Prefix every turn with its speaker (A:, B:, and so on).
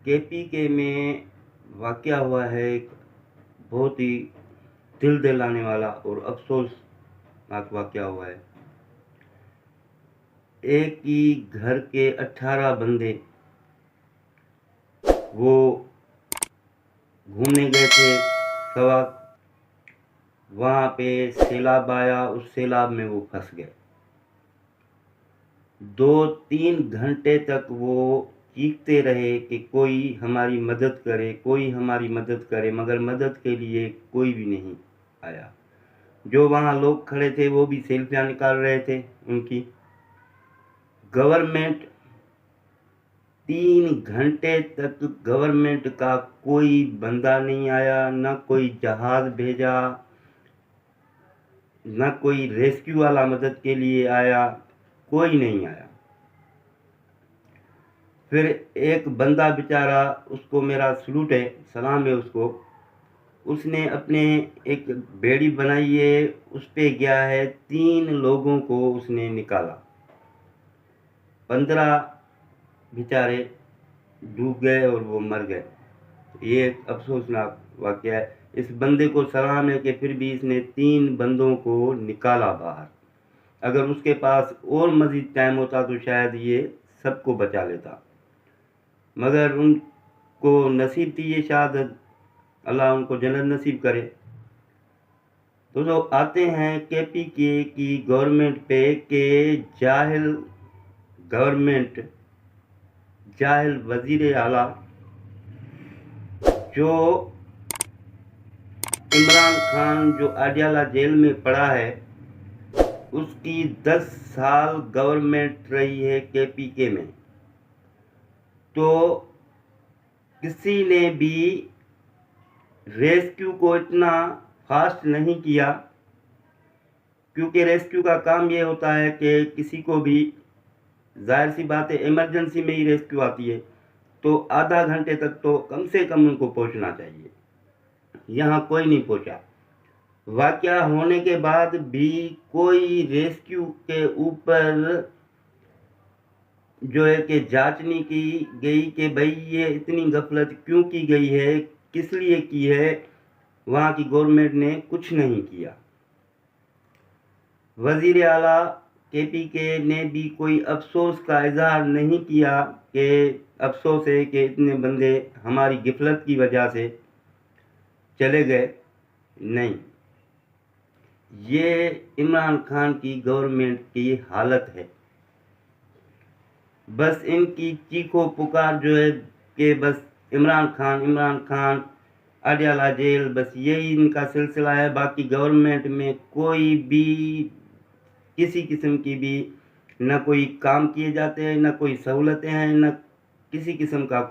A: KPK में वाक़या हुआ है एक बहुत ही दिल दहलाने वाला और अफ़सोसनाक वाक़या हुआ है। एक ही घर के 18 बंदे वो घूमने गए थे सवाक, वहाँ पे सैलाब आया, उस सैलाब में वो फँस गए। 2-3 घंटे तक वो चीखते रहे कि कोई हमारी मदद करे, कोई हमारी मदद करे, मगर मदद के लिए कोई भी नहीं आया। जो वहाँ लोग खड़े थे वो भी सेल्फियाँ निकाल रहे थे उनकी। गवर्नमेंट 3 घंटे तक गवर्नमेंट का कोई बंदा नहीं आया, ना कोई जहाज़ भेजा, ना कोई रेस्क्यू वाला मदद के लिए आया, कोई नहीं आया। फिर एक बंदा बेचारा, उसको मेरा सलूट है, सलाम है उसको, उसने अपने एक बेड़ी बनाई है, उस पे गया है, 3 लोगों को उसने निकाला। 15 बेचारे डूब गए और वो मर गए। ये एक अफ़सोसनाक वाक़या है। इस बंदे को सलाम है कि फिर भी इसने 3 बंदों को निकाला बाहर। अगर उसके पास और मज़ीद टाइम होता तो शायद ये सबको बचा लेता, मगर उनको नसीब थी ये शहादत, अल्लाह उनको जन्नत नसीब करे। तो जो आते हैं केपीके की गवर्नमेंट पे कि जाहिल गवर्नमेंट, जाहिल वज़ीर आला जो इमरान खान जो अडयाला जेल में पड़ा है, उसकी 10 साल गवर्नमेंट रही है केपीके में, तो किसी ने भी रेस्क्यू को इतना फास्ट नहीं किया, क्योंकि रेस्क्यू का काम ये होता है कि किसी को भी, जाहिर सी बात है इमरजेंसी में ही रेस्क्यू आती है, तो आधा घंटे तक तो कम से कम उनको पहुंचना चाहिए। यहाँ कोई नहीं पहुंचा। वाक़या होने के बाद भी कोई रेस्क्यू के ऊपर जो है कि जांच नहीं की गई कि भाई ये इतनी गफलत क्यों की गई है, किस लिए की है। वहाँ की गवर्नमेंट ने कुछ नहीं किया। वज़ीर आला केपीके ने भी कोई अफ़सोस का इज़हार नहीं किया कि अफ़सोस है कि इतने बंदे हमारी गफलत की वजह से चले गए। नहीं, ये इमरान खान की गवर्नमेंट की हालत है। बस इनकी चीखो पुकार जो है कि बस इमरान खान अडयाला जेल, बस यही इनका सिलसिला है। बाकी गवर्नमेंट में कोई भी किसी किस्म की भी न कोई काम किए जाते हैं, न कोई सहूलतें हैं, न किसी किस्म का